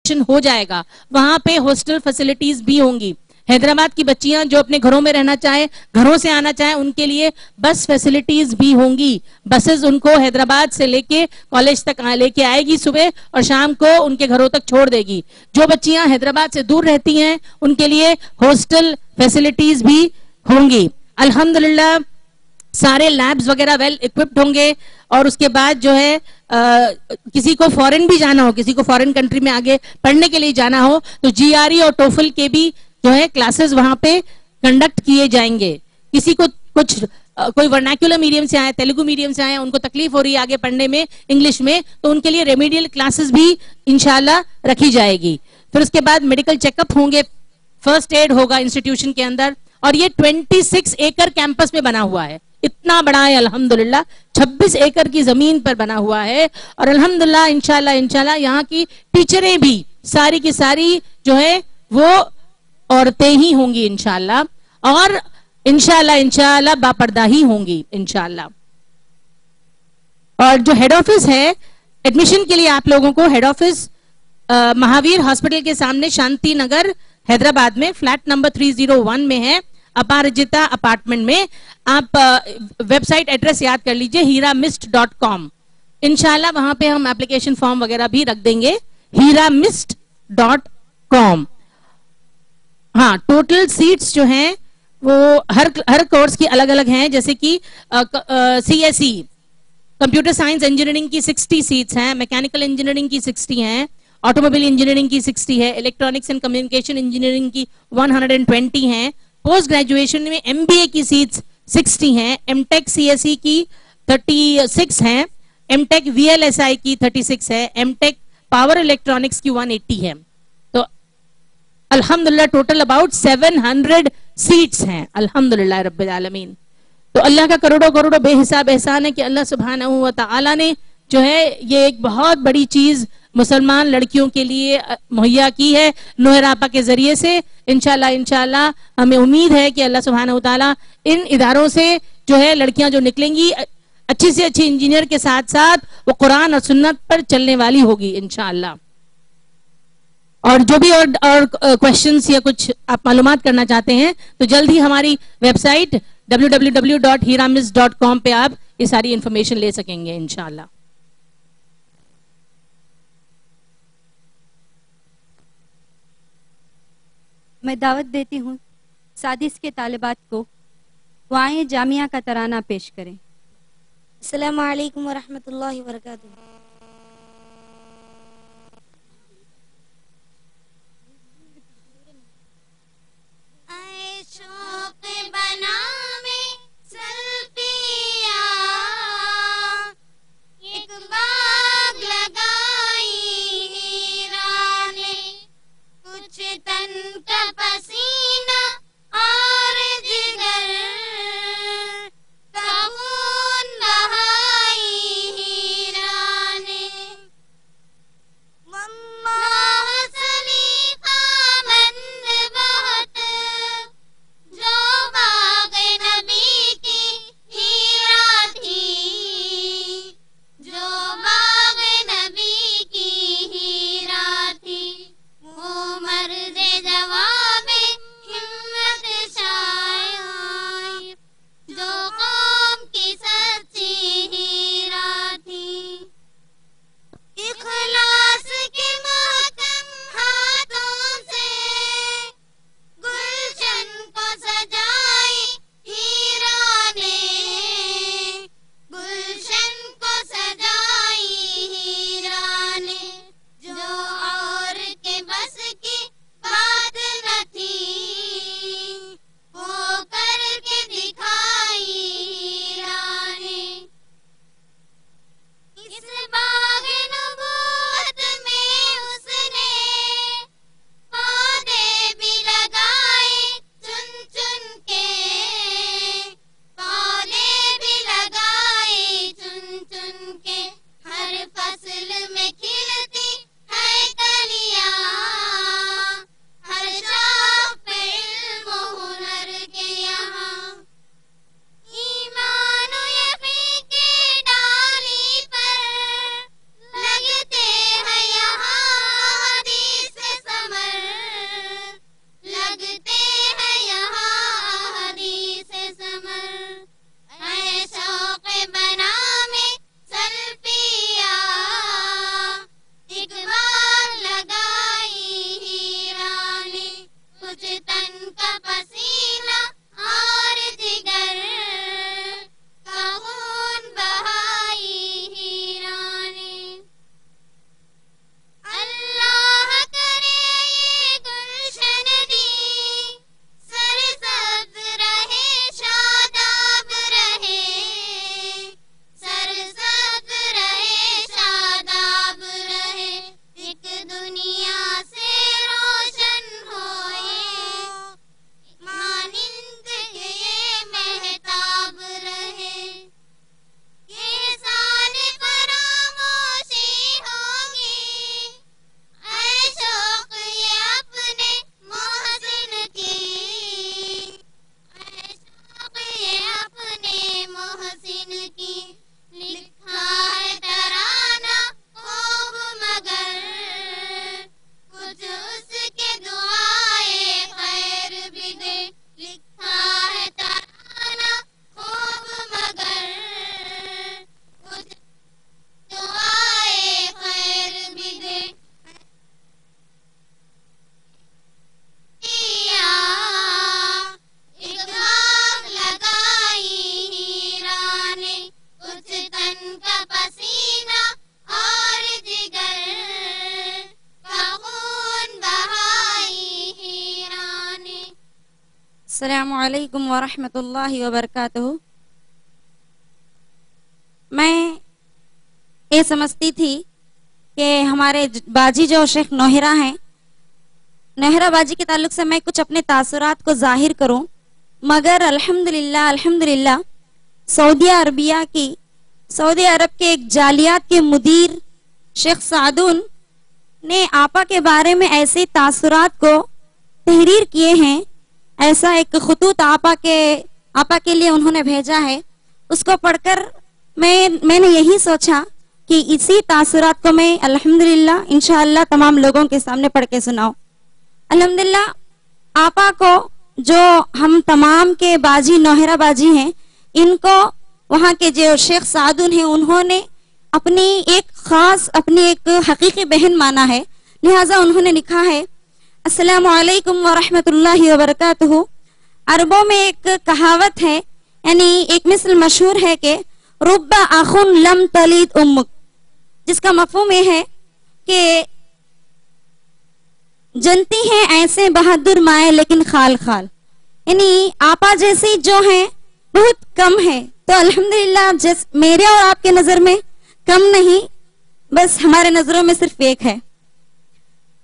ہو جائے گا. وہاں پہ ہاسٹل فیسلٹیز بھی ہوں گی. حیدرآباد کی بچیاں جو اپنے گھروں میں رہنا چاہیں, گھروں سے آنا چاہیں, ان کے لیے بس فیسلٹیز بھی ہوں گی. بسز ان کو حیدرآباد سے لے کے کالج تک لے کے آئے گی صبح, اور شام کو ان کے گھروں تک چھوڑ دے گی. جو بچیاں حیدرآباد سے دور رہتی ہیں ان کے لیے ہاسٹل فیسلٹیز بھی ہوں گی. الحمدللہ سارے لیبز وغیرہ ویل اکوپڈ ہوں گے. اور اس کے بعد جو ہے کسی کو فورن بھی جانا ہو, کسی کو فورن کنٹری میں آگے پڑھنے کے لیے جانا ہو, تو جی آر ای اور ٹوفل کے بھی جو ہے کلاسز وہاں پہ کنڈکٹ کیے جائیں گے. کسی کو کوئی ورنیکولر میڈیم سے آئے, تیلگو میڈیم سے آئے, ان کو تکلیف ہو رہی ہے آگے پڑھنے میں انگلش میں, تو ان کے لیے ریمیڈیل کلاسز بھی انشاءاللہ رکھی جائے گی. پھر اس کے بعد میڈیکل چیک اپ ہوں گے, فرسٹ ایڈ ہوگا انسٹیٹیوشن کے اندر. اور یہ 26 ایکڑ کیمپس میں بنا ہوا ہے, اتنا بڑا ہے الحمدللہ. 26 ایکڑ کی زمین پر بنا ہوا ہے. اور الحمدللہ انشاءاللہ یہاں کی ٹیچریں بھی ساری کی ساری جو ہے وہ عورتیں ہی ہوں گی انشاءاللہ. اور انشاءاللہ باپردہ ہی ہوں گی انشاءاللہ. اور جو ہیڈ آفس ہے ایڈمیشن کے لیے آپ لوگوں کو, ہیڈ آفس مہاویر ہاسپٹل کے سامنے شانتی نگر حیدرآباد میں فلیٹ نمبر 301 میں ہے, اپارجتا اپارٹمنٹ میں. آپ ویب سائٹ ایڈریس یاد کر لیجئے hiramist.com. انشاءاللہ وہاں پہ ہم اپلیکیشن فارم وغیرہ بھی رکھ دیں گے, hiramist.com. ہاں, ٹوٹل سیٹس جو ہیں وہ ہر کورس کی الگ الگ ہیں. جیسے کہ C S E computer science engineering کی 60 سیٹس ہیں, میکینیکل انجینئرنگ کی 60 ہیں, آٹو موبائل انجینئرنگ کی 60 ہے, الیکٹرانکس اینڈ کمیونیکیشن انجینئرنگ کی 120 ہیں. پوسٹ گریجویشن میں ایم بی اے کی سیٹس 60 ہیں, ایم ٹیک سی ایس ای کی 36 ہیں, M tech V L S I کی 36 ہے, ایم ٹیک پاور الیکٹرانکس کی 180 ہے. تو الحمدللہ ٹوٹل اباؤٹ 700 سیٹس ہیں الحمدللہ رب العالمین. تو اللہ کا کروڑوں بے حساب احسان ہے کہ اللہ سبحانہ و تعالی نے جو ہے یہ ایک بہت بڑی چیز مسلمان لڑکیوں کے لیے مہیا کی ہے نوح راپا کے ذریعے سے. انشاءاللہ ہمیں امید ہے کہ اللہ سبحانہ و تعالی ان اداروں سے جو ہے لڑکیاں جو نکلیں گی اچھی سے اچھی انجینئر کے ساتھ ساتھ وہ قرآن اور سنت پر چلنے والی ہوگی انشاءاللہ. اور جو بھی اور کوشچنز یا کچھ آپ معلومات کرنا چاہتے ہیں تو جلد ہی ہماری ویب سائٹ www.hiramist.com پہ آپ یہ ساری انفارمیشن لے سکیں گے انشاءاللہ. میں دعوت دیتی ہوں سادس کے طالبات کو وہ آئیں جامعہ کا ترانہ پیش کریں. السلام علیکم ورحمۃ اللہ وبرکاتہ. السلام علیکم ورحمۃ اللہ وبرکاتہ. میں یہ سمجھتی تھی کہ ہمارے باجی جو شیخ نوہرا ہیں، نوہرا باجی کے تعلق سے میں کچھ اپنے تاثرات کو ظاہر کروں، مگر الحمدللہ سعودی عرب کے ایک جالیات کے مدیر شیخ سعدون نے آپا کے بارے میں ایسے تاثرات کو تحریر کیے ہیں، ایسا ایک خطوط آپا کے لیے انہوں نے بھیجا ہے. اس کو پڑھ کر میں نے یہی سوچا کہ اسی تاثرات کو میں الحمدللہ انشاءاللہ تمام لوگوں کے سامنے پڑھ کے سناؤں. الحمدللہ آپا کو جو ہم تمام کے باجی نوہرا باجی ہیں، ان کو وہاں کے جو شیخ سعدون ہیں انہوں نے اپنی ایک حقیقی بہن مانا ہے. لہٰذا انہوں نے لکھا ہے السلام علیکم ورحمۃ اللہ وبرکاتہ. عربوں میں ایک کہاوت ہے، یعنی ایک مثل مشہور ہے کہ رب اخن لم تلد امک، جس کا مفہوم یہ ہے کہ جنتی ہیں ایسے بہادر مائیں لیکن خال خال، یعنی آپا جیسی جو ہیں بہت کم ہے. تو الحمدللہ میرے اور آپ کے نظر میں کم نہیں، بس ہمارے نظروں میں صرف ایک ہے.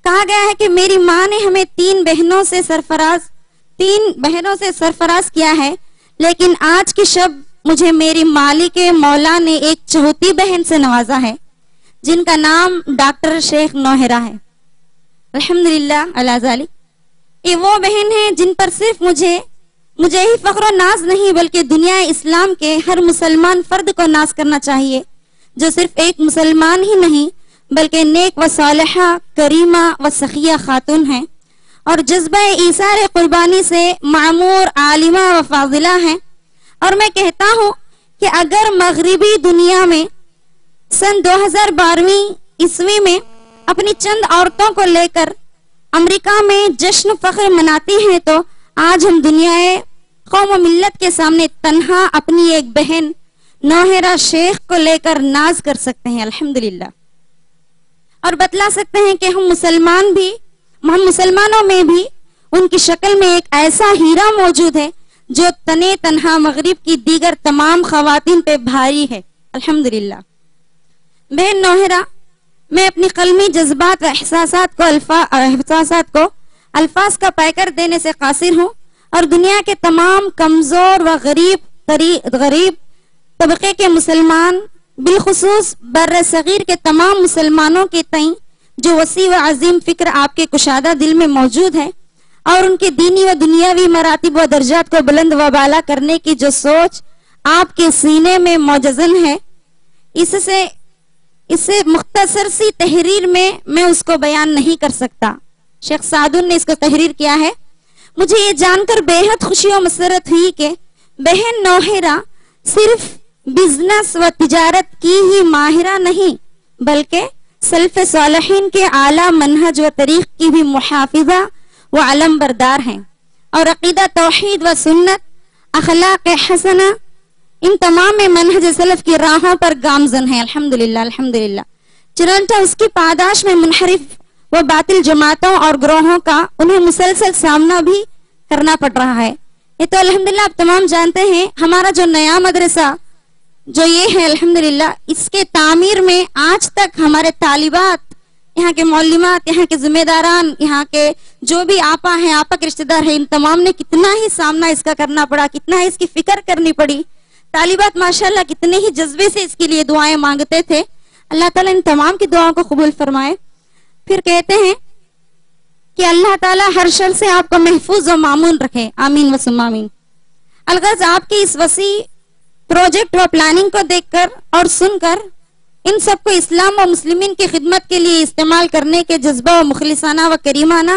کہا گیا ہے کہ میری ماں نے ہمیں تین بہنوں سے سرفراز کیا ہے، لیکن آج کی شب مجھے میری مالک مولا نے ایک چوتھی بہن سے نوازا ہے، جن کا نام ڈاکٹر شیخ نوہرا ہے. الحمدللہ علی ذالک. یہ وہ بہن ہیں جن پر صرف مجھے ہی فخر و ناز نہیں، بلکہ دنیا اسلام کے ہر مسلمان فرد کو ناز کرنا چاہیے، جو صرف ایک مسلمان ہی نہیں بلکہ نیک و صالحہ، کریمہ و سخیہ خاتون ہیں، اور جذبہ ایثار قربانی سے معمور، عالمہ و فاضلہ ہیں. اور میں کہتا ہوں کہ اگر مغربی دنیا میں سن 2012 عیسوی میں اپنی چند عورتوں کو لے کر امریکہ میں جشن فخر مناتی ہیں، تو آج ہم دنیا قوم و ملت کے سامنے تنہا اپنی ایک بہن نوہرا شیخ کو لے کر ناز کر سکتے ہیں الحمدللہ، اور بتلا سکتے ہیں کہ ہم مسلمانوں میں بھی ان کی شکل میں ایک ایسا ہیرا موجود ہے جو تنے تنہا مغرب کی دیگر تمام خواتین پہ بھاری ہے الحمدللہ. بہن نوہرا، میں اپنی قلمی جذبات و احساسات کو الفاظ کا پیکر دینے سے قاصر ہوں، اور دنیا کے تمام کمزور و غریب طبقے کے مسلمان، بالخصوص بر صغیر کے تمام مسلمانوں کے تئیں جو وسیع و عظیم فکر آپ کے کشادہ دل میں موجود ہے، اور ان کے دینی و دنیاوی مراتب و درجات کو بلند و بالا کرنے کی جو سوچ آپ کے سینے میں موجزن ہے، اسے مختصر سی تحریر میں اس کو بیان نہیں کر سکتا. شیخ سعدون نے اس کو تحریر کیا ہے. مجھے یہ جان کر بے حد خوشی و مسرت ہوئی کہ بہن نوہرا صرف بزنس و تجارت کی ہی ماہرہ نہیں، بلکہ سلف صالحین کے اعلیٰ منہج و طریق کی بھی محافظہ و علم بردار ہیں، اور عقیدہ توحید و سنت، اخلاق حسنہ، ان تمام منہج سلف کی راہوں پر گامزن ہیں الحمدللہ. چنانچہ اس کی پاداش میں منحرف و باطل جماعتوں اور گروہوں کا انہیں مسلسل سامنا بھی کرنا پڑ رہا ہے. یہ تو الحمدللہ آپ تمام جانتے ہیں، ہمارا جو نیا مدرسہ جو یہ ہے الحمدللہ، اس کے تعمیر میں آج تک ہمارے طالبات، یہاں کے معلمات، یہاں کے ذمہ داران، یہاں کے جو بھی آپا ہیں، آپا کے رشتہ دار ہیں، ان تمام نے کتنا ہی سامنا اس کا کرنا پڑا، کتنا ہی اس کی فکر کرنی پڑی. طالبات ماشاءاللہ کتنے ہی جذبے سے اس کے لیے دعائیں مانگتے تھے. اللہ تعالیٰ ان تمام کی دعاؤں کو قبول فرمائے. پھر کہتے ہیں کہ اللہ تعالیٰ ہر شر سے آپ کو محفوظ و معمون رکھے، آمین و ثم آمین. الغرض آپ کی اس وسیع پروجیکٹ و پلاننگ کو دیکھ کر اور سن کر ان سب کو اسلام و مسلمین کی خدمت کے لیے استعمال کرنے کے جذبہ و مخلصانہ و کریمانہ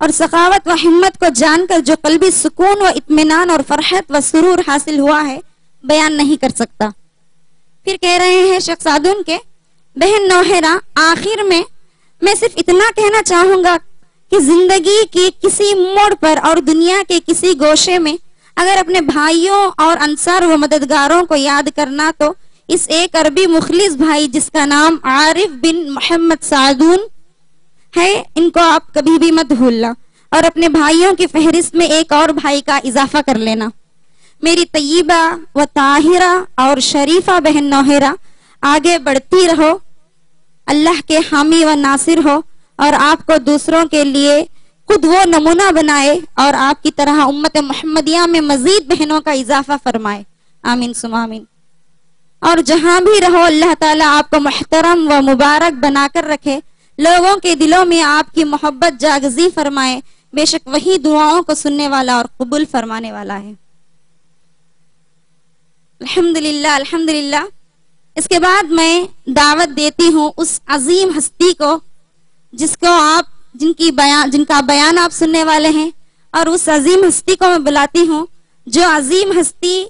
اور سخاوت و ہمت کو جان کر جو قلبی سکون و اطمینان اور فرحت و سرور حاصل ہوا ہے، بیان نہیں کر سکتا. پھر کہہ رہے ہیں شیخ سعدون کے بہن نوہرا، آخر میں صرف اتنا کہنا چاہوں گا کہ زندگی کی کسی موڑ پر اور دنیا کے کسی گوشے میں اگر اپنے بھائیوں اور انصار و مددگاروں کو یاد کرنا تو اس ایک عربی مخلص بھائی جس کا نام عارف بن محمد سعدون ہے، ان کو آپ کبھی بھی مت بھولنا. اور اپنے بھائیوں کی فہرست میں ایک اور بھائی کا اضافہ کر لینا۔ میری طیبہ و طاہرہ اور شریفہ بہن نوہرہ آگے بڑھتی رہو، اللہ کے حامی و ناصر ہو، اور آپ کو دوسروں کے لیے خود وہ نمونہ بنائے اور آپ کی طرح امت محمدیہ میں مزید بہنوں کا اضافہ فرمائے، آمین ثم آمین۔ اور جہاں بھی رہو اللہ تعالیٰ آپ کو محترم و مبارک بنا کر رکھے، لوگوں کے دلوں میں آپ کی محبت جاگزی فرمائے، بے شک وہی دعاؤں کو سننے والا اور قبول فرمانے والا ہے۔ الحمدللہ الحمدللہ۔ اس کے بعد میں دعوت دیتی ہوں اس عظیم ہستی کو جس کو آپ جن کا بیان آپ سننے والے ہیں، اور اس عظیم ہستی کو میں بلاتی ہوں جو عظیم ہستی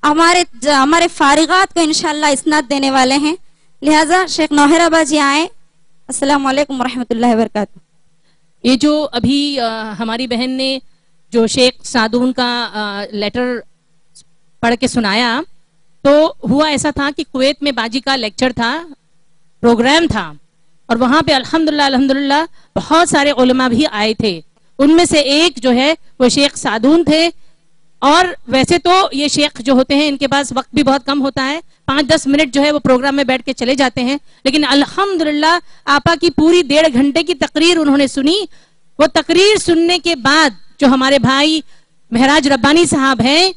ہمارے فارغات کو انشاءاللہ اسناد دینے والے ہیں۔ لہٰذا شیخ نوہرہ باجی آئیں۔ السلام علیکم ورحمۃ اللہ وبرکاتہ۔ یہ جو ابھی ہماری بہن نے جو شیخ سعدون کا لیٹر پڑھ کے سنایا، تو ہوا ایسا تھا کہ کویت میں باجی کا لیکچر تھا، پروگرام تھا، اور وہاں پہ الحمدللہ بہت سارے علماء بھی آئے تھے۔ ان میں سے ایک جو ہے وہ شیخ سعدون تھے۔ اور ویسے تو یہ شیخ جو ہوتے ہیں ان کے پاس وقت بھی بہت کم ہوتا ہے، 5-10 منٹ جو ہے وہ پروگرام میں بیٹھ کے چلے جاتے ہیں، لیکن الحمدللہ آپا کی پوری 1.5 گھنٹے کی تقریر انہوں نے سنی۔ وہ تقریر سننے کے بعد جو ہمارے بھائی مہراج ربانی صاحب ہیں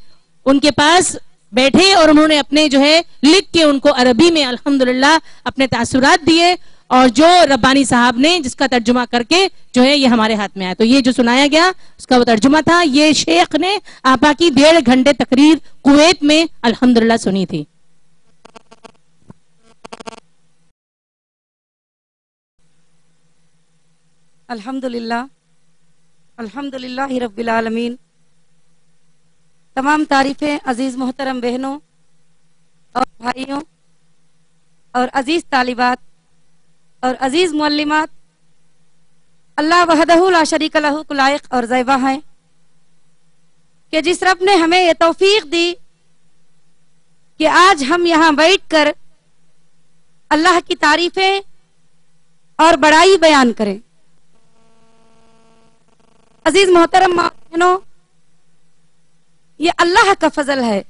ان کے پاس بیٹھے اور انہوں نے اپنے جو ہے لکھ کے ان کو عربی میں الحمدللہ اپنے تاثرات دیے، اور جو ربانی صاحب نے جس کا ترجمہ کر کے جو ہے یہ ہمارے ہاتھ میں آیا۔ تو یہ جو سنایا گیا اس کا وہ ترجمہ تھا، یہ شیخ نے آپا کی 1.5 گھنٹے تقریر کویت میں الحمدللہ سنی تھی۔ الحمدللہ الحمدللہ رب العالمین۔ تمام تعریفیں عزیز محترم بہنوں اور بھائیوں اور عزیز طالبات اور عزیز معلمات، اللہ وحدہ لا شریک لہ کو لائق اور زیبہ ہیں کہ جس رب نے ہمیں یہ توفیق دی کہ آج ہم یہاں بیٹھ کر اللہ کی تعریفیں اور بڑائی بیان کریں۔ عزیز محترم بہنوں، یہ اللہ کا فضل ہے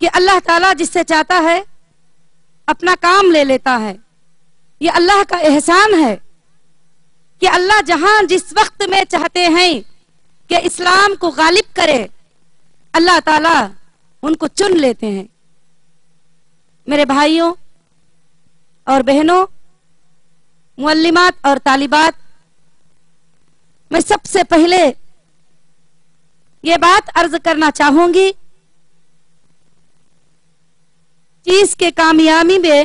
کہ اللہ تعالیٰ جس سے چاہتا ہے اپنا کام لے لیتا ہے۔ یہ اللہ کا احسان ہے کہ اللہ جہاں جس وقت میں چاہتے ہیں کہ اسلام کو غالب کرے، اللہ تعالیٰ ان کو چن لیتے ہیں۔ میرے بھائیوں اور بہنوں، معلمات اور طالبات، میں سب سے پہلے یہ بات عرض کرنا چاہوں گی، چیز کے کامیابی میں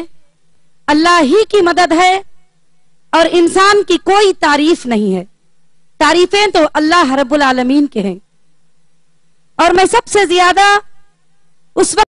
اللہ ہی کی مدد ہے اور انسان کی کوئی تعریف نہیں ہے۔ تعریفیں تو اللہ رب العالمین کے ہیں، اور میں سب سے زیادہ اس وقت